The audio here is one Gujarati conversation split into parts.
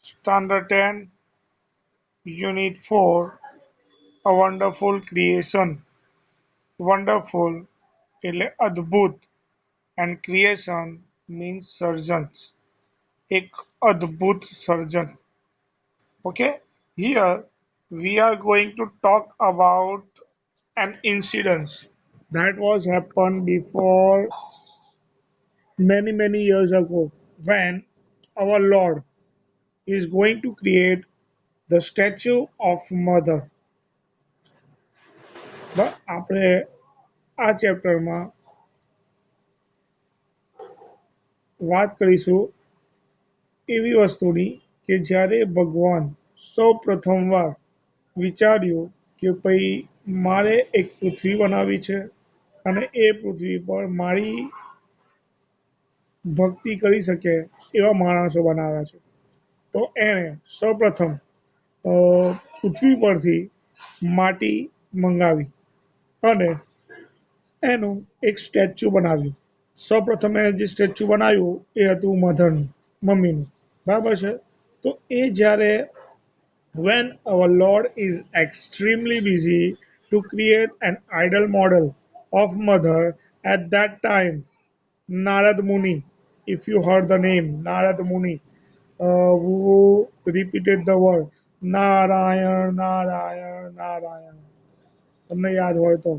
Standard 10, Unit 4, A Wonderful Creation. Wonderful એટલે અદ્ભુત and creation means surgeons. એક અદ્ભુત સર્જન. Okay, here we are going to talk about an incident that was happened before many years ago when our Lord is going to create the statue of mother. આપણે આ ચેપ્ટરમાં વાત કરીશું એવી વસ્તુની કે જ્યારે ભગવાન સૌ પ્રથમવાર વિચાર્યું કે ભાઈ મારે એક પૃથ્વી બનાવવી છે અને એ પૃથ્વી પર મારી ભક્તિ કરી શકે એવા માણસો બનાવ્યા છે. તો એણે સૌપ્રથમ પૃથ્વી પરથી માટી મંગાવી અને એનું એક સ્ટેચ્યુ બનાવ્યું. સૌપ્રથમ એણે જે સ્ટેચ્યુ બનાવ્યું એ હતું મધરનું, મમ્મીનું. બરાબર છે. તો એ જ્યારે when our Lord is extremely busy to create an idol model of mother at that time, Narad Muni, if you heard the name Narad Muni, who repeated the word Narayan, Narayan, Narayan. તમને યાદ હોય તો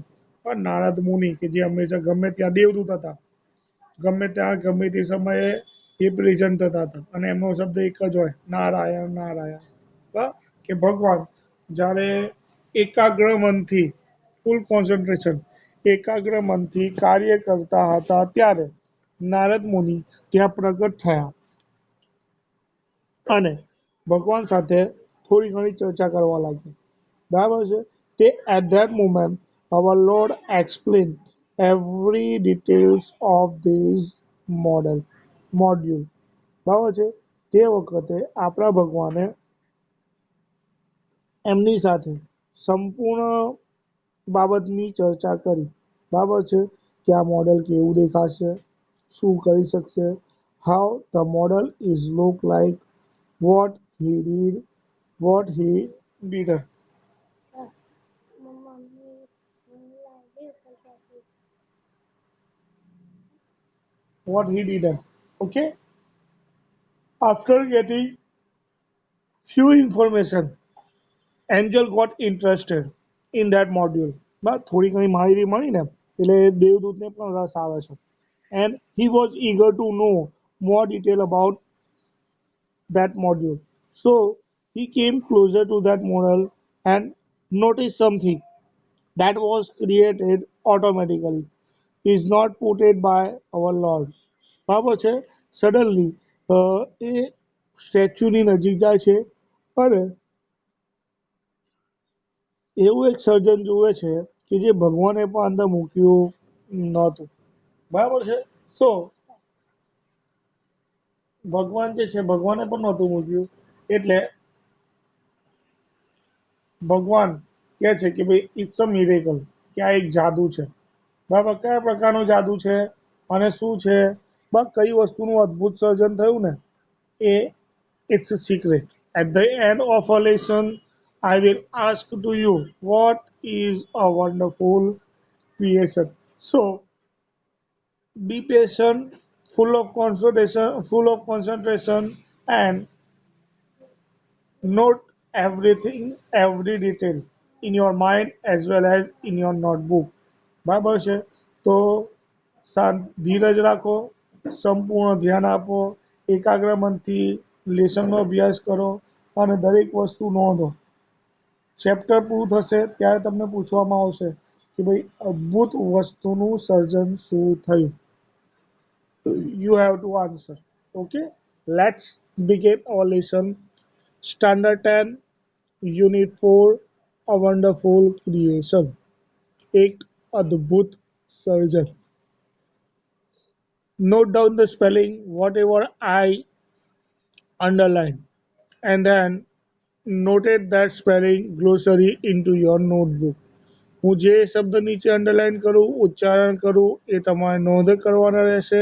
નારદ મુનિ કે જે હંમેશા ગમે ત્યાં દેવદૂત હતા, ગમે ત્યાં ગમે તે સમયે એ પ્રેઝન્ટ થતા હતા અને એમનો શબ્દ એક જ હોય નારાયણ નારાયણ. કે ભગવાન જ્યારે એકાગ્ર મનથી ફૂલ કોન્સન્ટ્રેશન એકાગ્ર મનથી કાર્ય કરતા હતા ત્યારે નારદ મુનિ ત્યાં પ્રગટ થયા અને ભગવાન સાથે થોડી ઘણી ચર્ચા કરવા લાગ્યા. બરાબર છે. તે at that moment our Lord explained every details of this module. બરાબર છે. તે વખતે આપણા ભગવાને એમની સાથે સંપૂર્ણ બાબતની ચર્ચા કરી. બરાબર છે. કે આ મોડેલ કેવું દેખાશે, શું કરી શકશે, how the model is look like, what he did, what he didn't. What he didn't. Okay. After getting few information, Angel got interested in that module. બસ થોડી ઘણી માહિતી મળી ને એટલે દેવદૂતને પણ રસ આવે છે. And he was eager to know more detail about that module. So he came closer to that model and noticed something that was created automatically. Is not put it by our Lord. બરાબર છે. સડનલી એ સ્ટેચ્યુની નજીક જાય છે અને એવું એક સર્જન જુએ છે કે જે ભગવાને પણ અંદર મૂક્યું નહોતું. બરાબર છે. સો ભગવાન જે છે ભગવાને પણ નહોતું મૂક્યું એટલે ભગવાન કહે છે કે ભાઈ ઇટ્સ અ મિરેકલ, કે આ એક જાદુ છે. બરાબર. કયા પ્રકારનું જાદુ છે અને શું છે, બસ કઈ વસ્તુનું અદ્ભુત સર્જન થયું ને એ it's a secret. At the end of a lesson, I will ask to you what is a wonderful creation. So be patient, full of concentration, and note everything, every detail in your mind as well as in your notebook. બરાબર છે. તો ધીરજ રાખો, સંપૂર્ણ ધ્યાન આપો, એકાગ્ર મનથી લેસનનો અભ્યાસ કરો અને દરેક વસ્તુ નોંધો. ચેપ્ટર પૂરું થશે ત્યારે તમને પૂછવામાં આવશે કે ભાઈ અદ્ભુત વસ્તુનું સર્જન શું થયું. You have to answer. Okay, let's begin our lesson. Standard 10, Unit 4, A Wonderful Creation. એક અદ્ભુત સર્જન. Note down the spelling, whatever I underline, and then noted that spelling glossary into your notebook. હું જે શબ્દ નીચે અંડરલાઈન કરું, ઉચ્ચારણ કરું એ તમારે નોંધ કરવાના રહેશે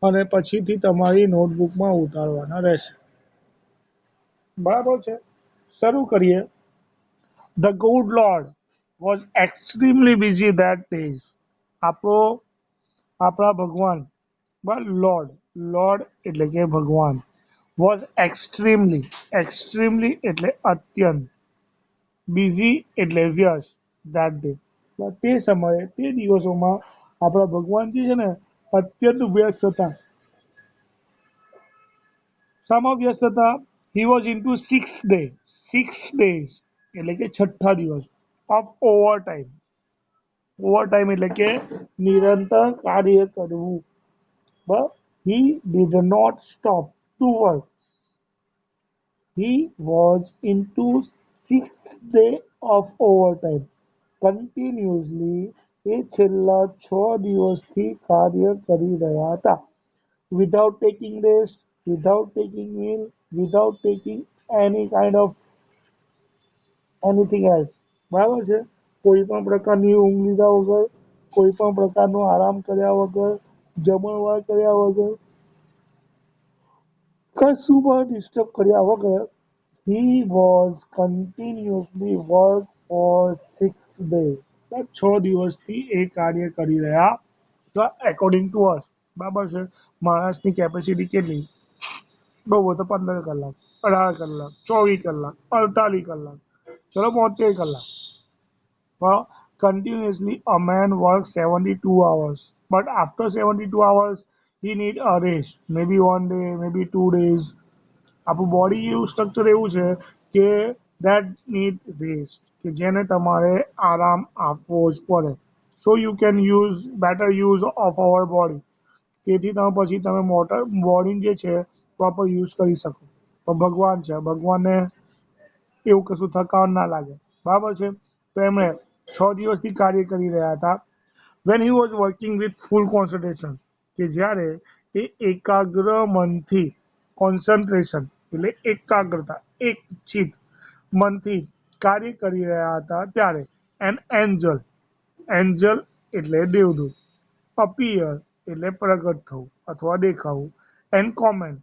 અને પછીથી તમારી નોટબુકમાં ઉતારવાના રહેશે. બરાબર છે. શરૂ કરીએ. The good Lord was extremely busy that days. આપણો આપણા ભગવાન લોર્ડ લોર્ડ એટલે કે ભગવાન was extremely એટલે અત્યંત બિઝી એટલે વ્યસ્ત that day તે સમયે તે દિવસોમાં આપણા ભગવાનજી છે ને અત્યંત વ્યસ્ત હતા. શામાં વ્યસ્ત હતા? He was into 6 days એટલે કે છઠ્ઠા દિવસ of ઓવર ટાઈમ એટલે કે નિરંતર કાર્ય કરવું. But he did not stop to work. He was into 6 days of overtime. Continuously એ છેલ્લા 6 દિવસથી કાર્ય કરી રહ્યા હતા. Without taking rest, without taking meal, without taking any kind of anything else. બરાબર છે? કોઈ પણ પ્રકારની ઊંઘ લીધા વગર, કોઈ પણ પ્રકારનો આરામ કર્યા વગર, જમણવાર કર્યા વગર, કશું પણ ડિસ્ટર્બ કર્યા વગર he was continuously work for 6 days. 6 દિવસથી એ કાર્ય કરી રહ્યા હતા એકોર્ડિંગ ટુ અસ. બરાબર છે? માણસની કેપેસિટી કેટલી? બહુ હોય તો 15 કલાક, 18 કલાક, 24 કલાક, 48 કલાક, ચલો 72 કલાક. Well, continuously a man works 72 hours, but after 72 hours, he need a rest. Maybe one day, maybe 2 days. આપણું બોડી એવું સ્ટ્રક્ચર એવું છે કે that need rest કે જેને તમારે આરામ આપવો જ પડે. So you can use better use of our body. તેથી તમે પછી તમે મોટર બોડી જે છે પ્રોપર યુઝ કરી શકો. પણ ભગવાન છે, ભગવાનને એવું કશું થકાન ના લાગે. બરાબર છે? તો એમણે 6 દિવસથી કાર્ય કરી રહ્યા હતા. When he was working with full concentration કે જ્યારે એ એકાગ્ર મનથી કોન્સન્ટ્રેશન એટલે એકાગ્રતા એકચિત મનથી કાર્ય કરી રહ્યા હતા ત્યારે એન એન્જલ એટલે દેવદૂત અપિયર એટલે પ્રગટ થવું અથવા દેખાવું એન્ડ કોમેન્ટ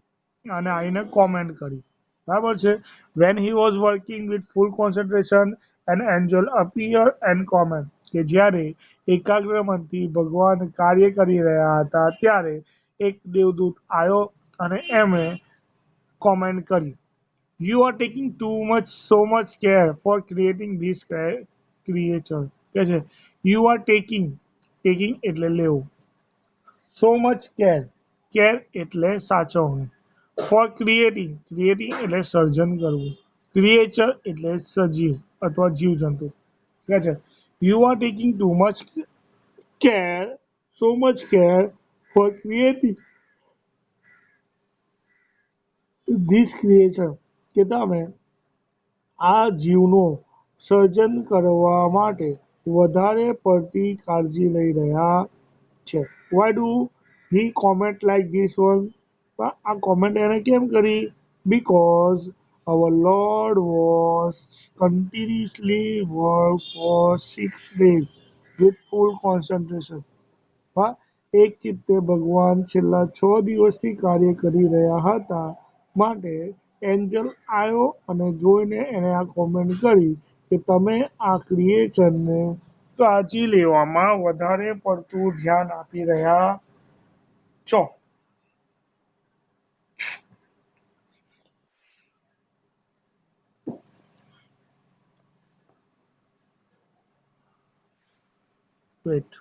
અને આઈને કોમેન્ટ કરી. બરાબર છે? When he was working with full concentration an angel appear and comment કે જ્યારે એકાગ્ર મનથી ભગવાન કાર્ય કરી રહ્યા હતા ત્યારે એક દેવદૂત આવ્યો અને એમણે કોમેન્ટ કરી. You are taking so much care for creating this creature. કે છે you are taking એટલે લેવું. So much care એટલે સાચવવું. For creating એટલે સર્જન કરવું. ક્રિએચર એટલે સજીવ અથવા જીવજંતુ. કે છે you are taking care so much care for creating this creature કે તમે આ જીવનું સર્જન કરવા માટે વધારે પડતી કાળજી લઈ રહ્યા છે. Why do he comment like this one? આ કોમેન્ટ એને કેમ કરી? Because our Lord was continuously work for 6 days with full concentration. હા, એક ચિત્તે ભગવાન છેલ્લા 6 દિવસથી કાર્ય કરી રહ્યા હતા માટે એન્જલ આવ્યો અને જોઈને એને આ કોમેન્ટ કરી કે તમે આ ક્રિએચરને કાળજી લેવામાં વધારે પડતું ધ્યાન આપી રહ્યા છો. Wait.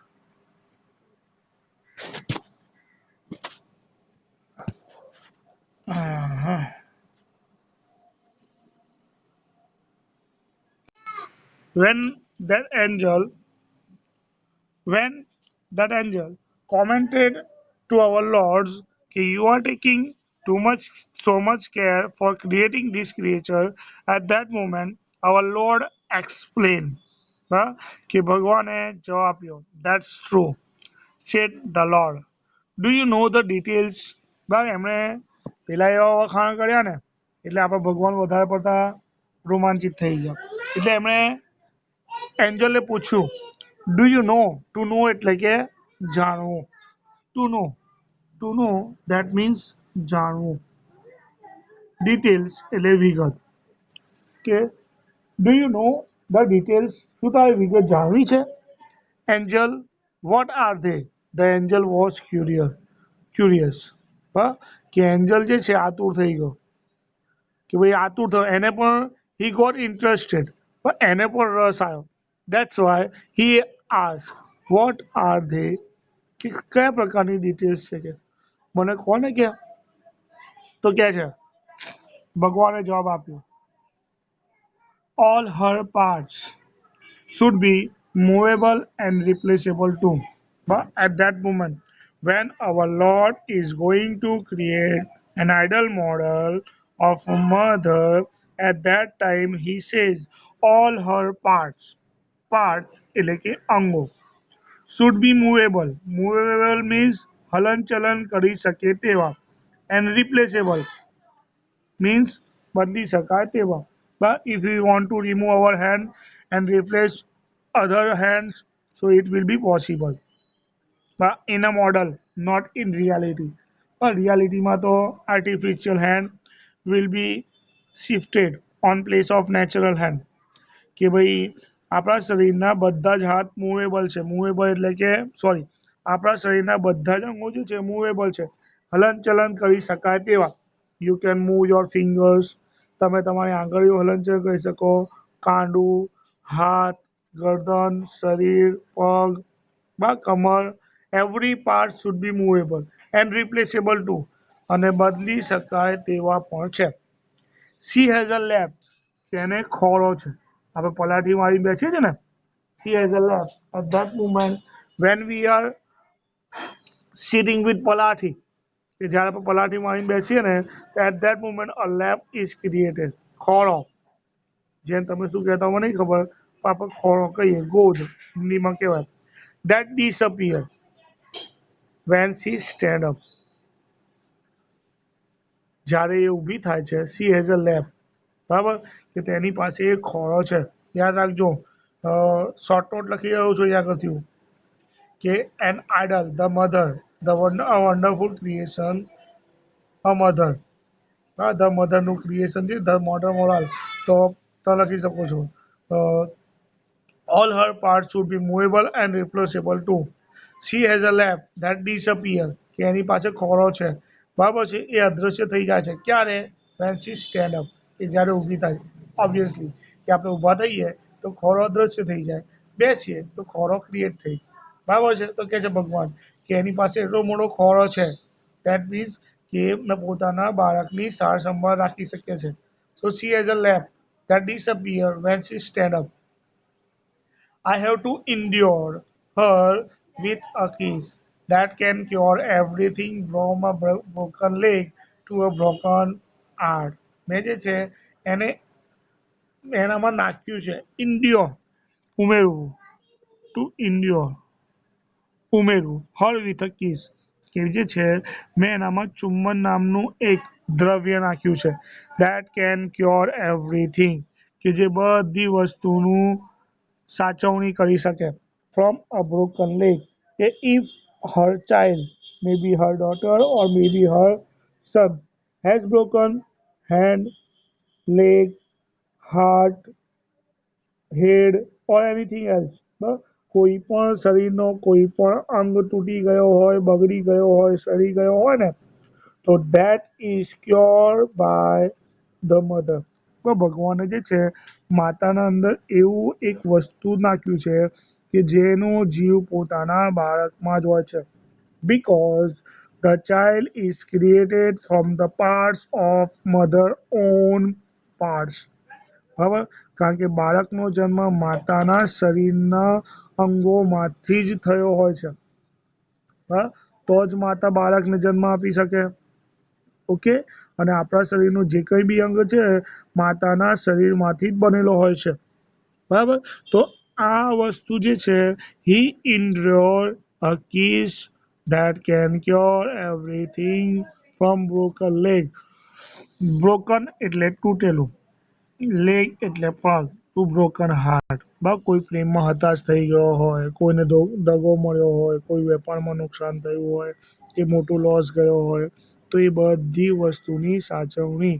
When that angel when that angel commented to our lords, you are taking so much care for creating this creature. At that moment, our Lord explained. હા, કે ભગવાને જવાબ આપ્યો. That's true, said the Lord. Do you know the details? બરાબર એમણે પેલા એવા વખાણ કર્યા ને એટલે આપણા ભગવાન વધારે પડતા રોમાંચિત થઈ ગયા. એટલે એમણે એન્જલને પૂછ્યું ડુ યુ નો? ટુ નો એટલે કે જાણવું. ટુ નો that means જાણવું. ડિટેલ્સ એટલે વિગત કે do you know the details, શું તારે વિગત જાણવી છે? Angel, what are they? The Angel was curious. હા, કે એન્જલ જે છે આતુર થઈ ગયો કે ભાઈ આતુર થયો, એને પણ હી ગોટ ઇન્ટરેસ્ટેડ, પણ એને પણ રસ આવ્યો. That's why he ask what are they, કે કયા પ્રકારની ડિટેલ્સ છે કે મને કોને કે, તો કે છે ભગવાને જવાબ આપ્યો all her parts should be movable and replaceable too. But at that moment, when our Lord is going to create an idol model of mother, at that time he says, all her parts એટલે કે અંગો should be movable. Movable means હલનચલન કરી શકે તેવા, and replaceable means બદલી શકાય તેવા. But if we want to remove our hand and replace other hands, so it will be possible. But in a model, not in reality. But reality માં તો artificial hand will be shifted on place of natural hand. કે ભાઈ આપણા શરીરના બધા જ હાથ મૂવેબલ છે. મૂવેબલ એટલે કે સોરી, આપણા શરીરના બધા જ અંગો જે છે મૂવેબલ છે, હલનચલન કરી શકાય તેવા. You can move your fingers, તમે તમારી આંગળીઓ હલનચલન કરી શકો, કાંડું, હાથ, ગરદન, શરીર, પગ, કમર, every part should be movable and replaceable too, અને બદલી શકાય તેવા પણ છે. સી હેઝ અ લેબ, તેને ખોળો છે. આપણે પલાઠી મારી બેસીએ છીએ ને, she has a lap at that moment when we are sitting with પલાઠી, કે જ્યારે આપણે પલાઠી મારીને બેસીએ ને, at that moment a lap is created, ખોળો. જેમ તમે શું કહેતા મને નહીં ખબર, પણ આપણે ખોળો કહીએ, ગોદ હિન્દીમાં કહેવાય. That disappear when she stand up, જ્યારે એ ઊભી થાય છે. સી હેઝ અ લેબ, બરાબર, કે તેની પાસે એક ખોળો છે. યાદ રાખજો, શોર્ટ નોટ લખી રહ્યો છું અહીંયા આગળથી કે an idol, the mother, the wonderful creation, a mother. હા, ધ મધરનું ક્રિએશન છે, ધ મોડર મોરલ, તો લખી શકો છો. All her part should be movable and replaceable too. She has a lap that disappear, કે એની પાસે ખોળો છે, બરાબર છે, એ અદૃશ્ય થઈ જાય છે. ક્યારે? વેન સી સ્ટેન્ડ અપ, કે જ્યારે ઊભી થાય. ઓબ્વિયસલી કે આપણે ઊભા થઈએ તો ખોળો અદૃશ્ય થઈ જાય, બેસીએ તો ખોળો ક્રિએટ થઈ, બરાબર છે. તો કે છે ભગવાન કે એની પાસે એટલો મોટો ખોળો છે, દેટ મીન્સ કે પોતાના બાળકની સાર સંભાળ રાખી શકે છે. So she has a lap that disappear when she stand up. I have to endure her with a kiss that can cure everything from a broken leg to a broken heart. મેં જે છે એને એનામાં નાખ્યું છે ઇન્ડિયો, ઉમેરવું, ટુ ઇન્ડિયો, ઉમેરવું, હર વિથ અ કિસ, કે જે છે મેં એનામાં ચુંબન નામનું એક દ્રવ્ય નાખ્યું છે. દેટ કેન ક્યોર એવરીથિંગ, કે જે બધી વસ્તુનું સાચવણી કરી શકે. ફ્રોમ અ બ્રોકન લેગ, કે if her child, may be her daughter or may be her son, has broken hand, leg, heart, head or anything else, કોઈ પણ શરીરનો કોઈ પણ અંગ તૂટી ગયો હોય, બગડી ગયો હોય, સડી ગયો હોય ને, તો that is cure by the mother. તો ભગવાને જે છે માતાના અંદર એવું એક વસ્તુ નાખ્યું છે કે જેનો જીવ પોતાના બાળકમાં જ હોય છે. Because the child is created from the parts of mother own parts. બરાબર, કારણ કે બાળકનો જન્મ માતાના શરીરના અંગોમાંથી જ થયો હોય છે. હા, તો જ માતા બાળકને જન્મ આપી શકે. ઓકે, અને આપણા શરીરનું જે કંઈ બી અંગ છે માતાના શરીરમાંથી જ બનેલો હોય છે. બરાબર, તો આ વસ્તુ જે છે he endure a kiss that can cure everything from broken leg. Broken એટલે તૂટેલું, લેગ એટલે પગ, ટુ બ્રોકન હાર્ટ. બરાબર, કોઈ પ્રેમમાં હતાશ થઈ ગયો હોય, કોઈને દગો મળ્યો હોય, કોઈ વેપારમાં નુકસાન થયું હોય, કે મોટું લોસ ગયો હોય, તો એ બધી વસ્તુની સાચવણી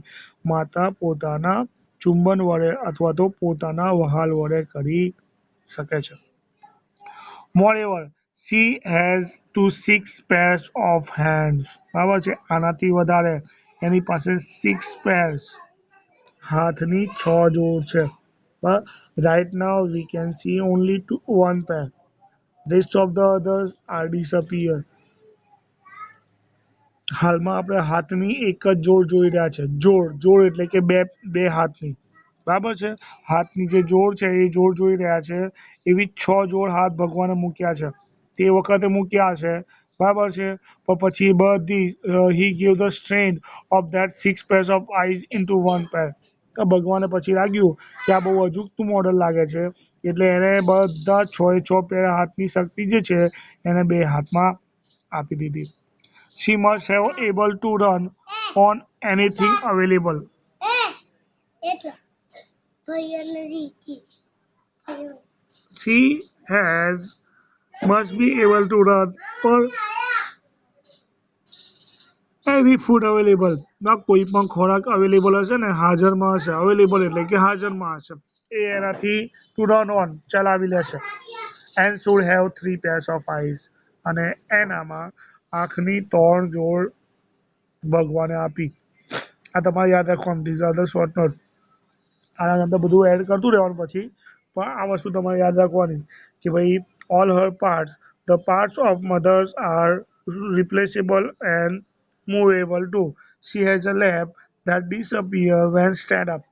માતા પોતાના ચુંબન વડે અથવા તો પોતાના વહાલ વડે કરી શકે છે. Moreover, she has to six pairs of hands. બરાબર છે, આનાથી વધારે એની પાસે six pairs હાથની છ જોડ છે. Right now we can see only one pair. Rest of the others are disappear. હાલમાં આપણે હાથની એક જ જોડ જોઈ રહ્યા છે. જોડ એટલે કે બે બે હાથની, બરાબર છે. હાથની જે જોડ છે એ જોડ જોઈ રહ્યા છે. એવી છ જોડ હાથ ભગવાને મૂક્યા છે. તે વખતે મૂક્યા છે, બરાબર છે. પણ પછી બધી he gave the strength of that six pairs of eyes into one pair. તો ભગવાને પછી લાગ્યું કે આ બહુ અજુગતું મોડલ લાગે છે, એટલે એને બધા છ પેર હાથની શક્તિ જે છે એને બે હાથમાં આપી દીધી. She must have able to run on anything available. She has must be able to run on any food available. ના કોઈ પણ ખોરાક અવેલેબલ હશે ને, હાજરમાં હશે, અવેલેબલ એટલે કે હાજરમાં હશે, એ એનાથી to run on ચલાવી લેશે. And should have three pairs of eyes. અને એનામાં આંખની ત્રણ જોડ ભગવાને આપી. આ તમારે યાદ રાખવાનું. These are the short note. આના અંદર બધું એડ કરતું રહેવાનું પછી, પણ આ વસ્તુ તમારે યાદ રાખવાની કે ભાઈ all her parts, the parts of mothers are replaceable and movable too. She has a leg that disappear when stand up.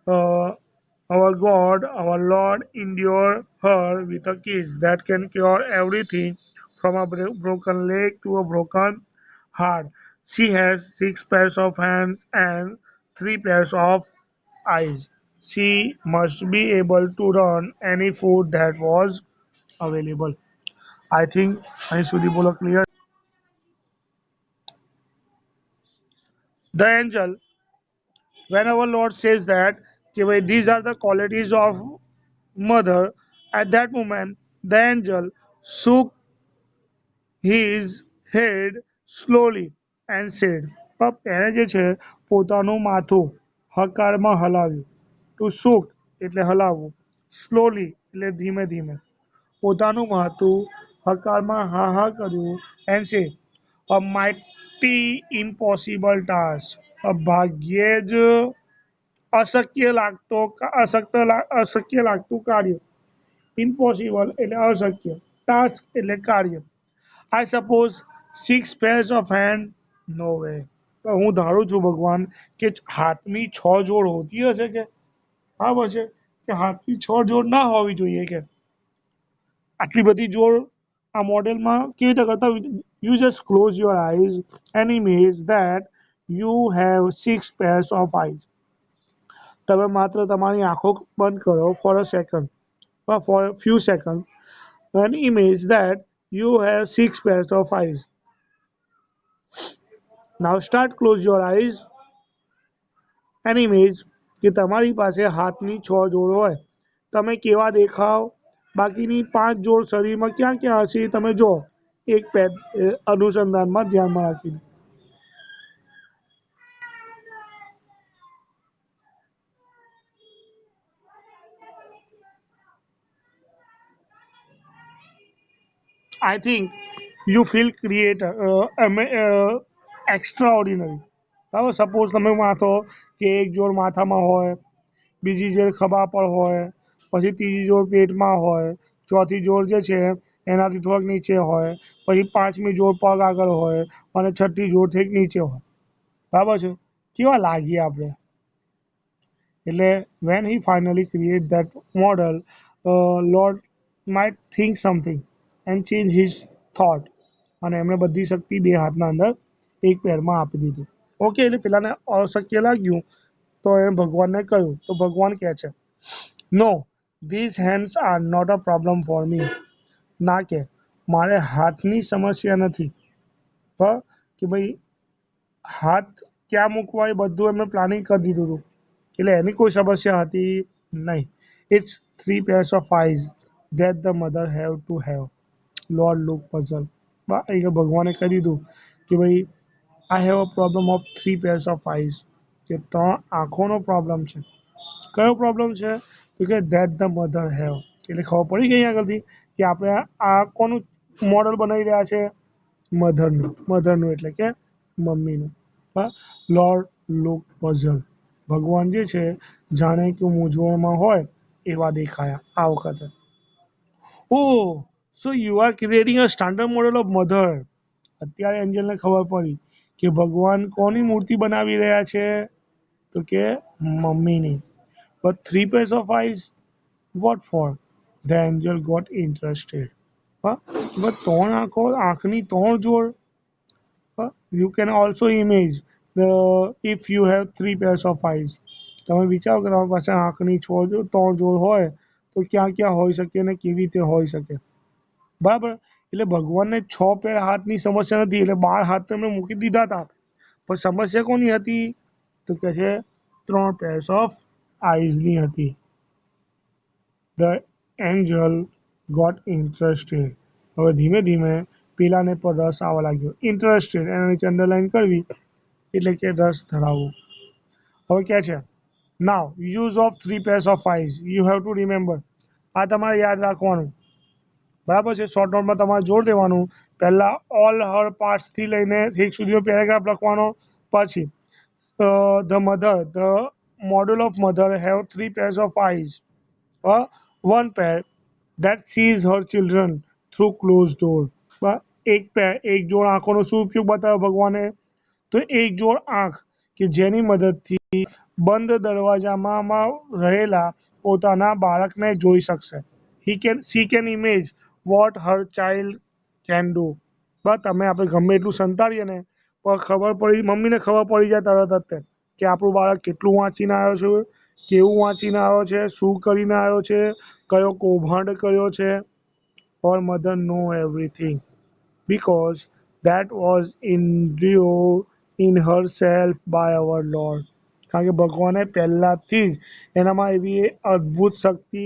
Uh, our God, our Lord, endure her with a kiss that can cure everything from a broken leg to a broken heart. She has six pairs of hands and three pairs of eyes. She must be able to run any food that was available. I think અહીં સુધી બોલો clear. The angel, when our Lord says that these are the qualities of mother, at that moment the angel shook his head slowly and said, એને જે છે પોતાનું માથું હકારમાં હલાવ્યું. To shook એટલે હલાવવું, slowly એટલે ધીમે ધીમે, પોતાનું માથું હકારમાં હા હા કર્યું and said, a mighty impossible task. ભાગ્યે જ અશક્ય લાગતું કાર્ય. Impossible એટલે અશક્ય, task એટલે કાર્ય. I suppose six pairs of hand, no way. હું ધારું છું ભગવાન કે હાથની છ જોડ હોતી હશે કે, બરાબર છે, કે હાથની છ જોડ ના હોવી જોઈએ કે આટલી બધી જોડ આ મોડેલમાં કેવી રીતે કરતા. You just close your eyes and imagine that you have six pairs of eyes. તમે માત્ર તમારી આંખો બંધ કરો for a second, for a few seconds, and imagine that you have six pairs of eyes. Now start close your eyes and imagine કે તમારી પાસે હાથની છ જોડ હોય, તમે કેવા દેખાવ. બાકીની પાંચ જોડ શરીરમાં ક્યાં ક્યાં હશે એ તમે જો એક અનુસંધાનમાં ધ્યાનમાં રાખીને. I think you feel extraordinary. બરાબર, સપોઝ તમે માથો કે એક જોડ માથામાં હોય, બીજી જોડ ખભા પર હોય, પછી ત્રીજી જોડ પેટમાં હોય, ચોથી જોડ જે છે એનાથી થોડાક નીચે હોય, પછી પાંચમી જોડ પગ આગળ હોય અને છઠ્ઠી જોડ ઠેક નીચે હોય, બરાબર છે. કેવા લાગીએ આપણે. એટલે when he finally create that model, Lord might think something and change his thought. અને એમણે બધી શક્તિ બે હાથના અંદર એક પેરમાં આપી દીધી. ઓકે, એટલે પેલાને અશક્ય લાગ્યું તો એ ભગવાનને કહ્યું, તો ભગવાન કહે છે, no, these hands are not a problem for me. ના કે મારે હાથની સમસ્યા નથી, પણ કે ભાઈ હાથ ક્યાં મૂકવા એ બધું એમણે પ્લાનિંગ કરી દીધું હતું, એટલે એની કોઈ સમસ્યા હતી નહીં. It's three pairs of eyes that the mother have to have. Lord look puzzled. ભગવાને કહી દીધું કે ભાઈ I have a problem of 3 pairs of eyes. કે 3 આંખોનો પ્રોબ્લેમ છે. કયો પ્રોબ્લેમ છે? તો કે ધેટ ધ મધર હેવ. એટલે ખબર પડી ગઈ આગળથી કે આપણે આ કોનું મોડલ બનાવી રહ્યા છે? મધરનું એટલે કે મમ્મીનું. Lord look puzzle. ભગવાન જે છે જાણે કે મૂંઝવણમાં હોય એવા દેખાયા આ વખતે. Oh, so you are creating a standard model of mother. અત્યારે એન્જલને ખબર પડી કે ભગવાન કોની મૂર્તિ બનાવી રહ્યા છે? તો કે મમ્મીની. But 3 pairs of eyes, what for? The angel got interested. હા, but 3 આંખો, આંખની 3 જોડ. You can also image the if you have 3 pairs of eyes. તમે વિચારો કે તમારી પાસે આંખની 3 જોડ હોય તો ક્યાં ક્યાં હોઈ શકે અને કેવી રીતે હોઈ શકે. બરાબર. એટલે ભગવાનને 6 પેર હાથની સમસ્યા નથી, એટલે 12 હાથ તમે મૂકી દીધા હતા. પણ સમસ્યા કોની હતી? તો કે છે 3 pairs of eyesની હતી. The angel got interested. હવે ધીમે ધીમે પેલાને પર રસ આવવા લાગ્યો. ઇન્ટરેસ્ટેડ એના નીચે અંડરલાઈન કરવી એટલે કે રસ ધરાવવો. હવે ક્યાં છે? Now use of 3 pairs of eyes. You have to remember. આ તમારે યાદ રાખવાનું. બરાબર છે. શોર્ટ નોટમાં તમારે જોડ દેવાનું. પહેલા ઓલ હર પાર્ટ્સથી લઈને 1 સુધીનો પેરેગ્રાફ લખવાનો. પછી the mother, the model of mother have 3 pairs of eyes. One pair that sees her children through closed door. એક પેર, એક જોડ આંખોનો શું ઉપયોગ બતાવ્યો ભગવાને? તો એક જોડ આંખ કે જેની મદદથી બંધ દરવાજામાં રહેલા પોતાના બાળકને જોઈ શકશે. She can image what her child can do. તમે આપણે ગમે એટલું સંતાડીએ ને પણ ખબર પડી, મમ્મીને ખબર પડી જાય તરત જ કે આપણું બાળક કેટલું વાંચીને આવ્યો છે, કેવું વાંચીને આવ્યો છે, શું કરીને આવ્યો છે, કયો કૌભાંડ કર્યો છે. Our mother know everything because that was endued in herself by our Lord. કારણ કે ભગવાને પહેલાથી જ એનામાં એવી અદ્ભુત શક્તિ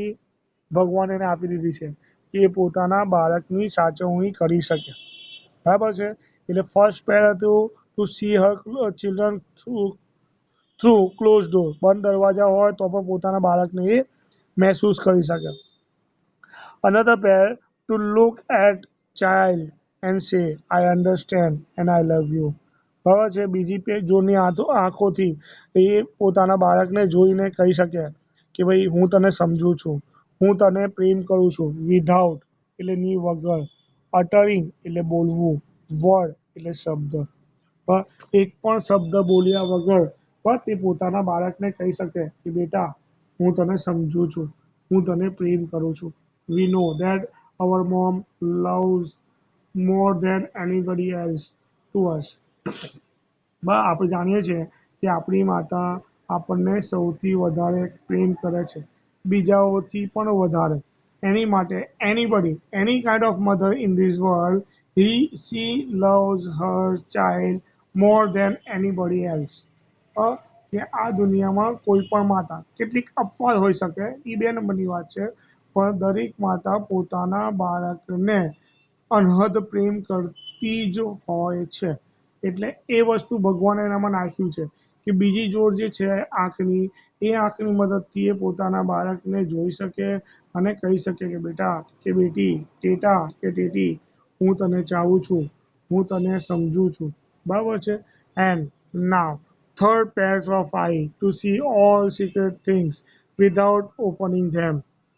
ભગવાન એને આપી દીધી છે કે એ પોતાના બાળકની સાચવણી કરી શકે. બરાબર છે. એટલે ફર્સ્ટ પેર હતું ટુ સી હર ચિલ્ડ્રન થ્રુ ક્લોઝ ડોર. બંધ દરવાજા હોય તો પણ પોતાના બાળકને એ મહેસૂસ કરી શકે. Another pair to look at child and say, I understand and I love you. બરાબર છે. બીજી જોડની આંખોથી એ પોતાના બાળકને જોઈને કહી શકે કે ભાઈ હું તને સમજું છું, હું તને પ્રેમ કરું છું. વિધાઉટ એટલે ની વગર, અટરિંગ એટલે બોલવું, વર્ડ એટલે શબ્દ. એક પણ શબ્દ બોલ્યા વગર પણ તે પોતાના બાળકને કહી શકે કે બેટા હું તને સમજું છું, હું તને પ્રેમ કરું છું. We know that our mom loves more than anybody else to us. આપણે જાણીએ છીએ કે આપણી માતા આપણને સૌથી વધારે પ્રેમ કરે છે, બીજાઓથી પણ વધારે. એની માટે anybody, any kind of mother in this world, she loves her child more than anybody else. કે આ દુનિયામાં કોઈ પણ માતા, કેટલીક અપવાદ હોઈ શકે, એ 2 નંબરની વાત છે, પણ દરેક માતા પોતાના બાળકને અનહદ પ્રેમ કરતી જ હોય છે. એટલે એ વસ્તુ ભગવાને એનામાં નાખ્યું છે કે બીજી જોડ જે છે આંખની, એ આંખની મદદથી એ પોતાના બાળકને જોઈ શકે અને કહી શકે કે બેટા કે બેટી, ટેટા કે ટેટી, હું તને ચાહું છું, હું તને સમજું છું. બરાબર છે. And now third pairs of eye to see all secret things without opening them.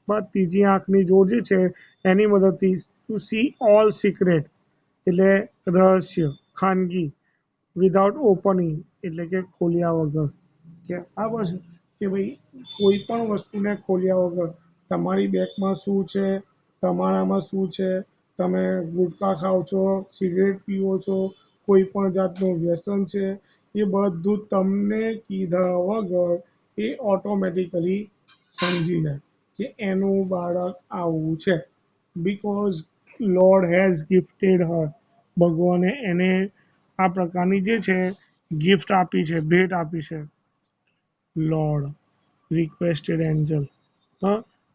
બસ ત્રીજી આંખની જોડ જે છે એની મદદથી ટુ સી ઓલ સિક્રેટ એટલે રહસ્ય, ખાનગી, વિધાઉટ ઓપનિંગ એટલે કે ખોલ્યા વગર. કે બરાબર છે કે ભાઈ કોઈ પણ વસ્તુને ખોલ્યા વગર તમારી બેગમાં શું છે, તમારામાં શું છે, તમે ગુટખા ખાઓ છો, સિગરેટ પીવો છો, કોઈ પણ જાતનું વ્યસન છે, એ બધું તમને કીધા વગર એ ઓટોમેટિકલી સમજી જાય કે એનું બાળક આવું છે. Because lord has gifted her. ભગવાને એને આ પ્રકારની જે છે ગિફ્ટ આપી છે, ભેટ આપી છે. Lord requested angel.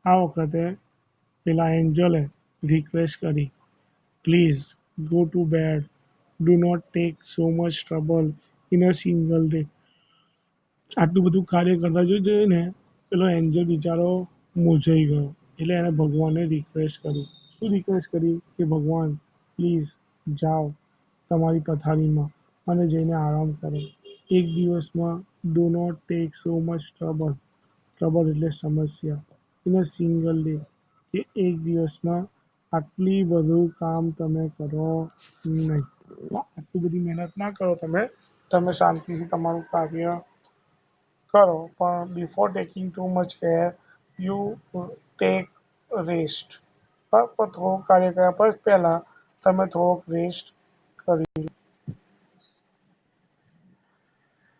આ વખતે પેલા એન્જલે રિક્વેસ્ટ કરી, please go to bed, do not take so much trouble in a single day. આટલું બધું કાર્ય કરતા જોઈને પેલો એન્જલ બિચારો મૂંઝાઈ ગયો. એટલે એણે ભગવાનને રિક્વેસ્ટ કરી. શું રિક્વેસ્ટ કરી કે ભગવાન પ્લીઝ જાઓ તમારી પથારીમાં અને જઈને આરામ કરો. એક દિવસમાં do not take so much trouble. Trouble એટલે સમસ્યા. ઇન અ સિંગલ ડે કે એક દિવસમાં આટલી બધું કામ તમે કરો નહીં. આટલી બધી મહેનત ના કરો તમે. તમે શાંતિથી તમારું કાર્ય કરો પણ before taking too much care you take rest. પણ થોડુંક કાર્ય કર્યા પછી પહેલાં તમે થોડોક રેસ્ટ કરી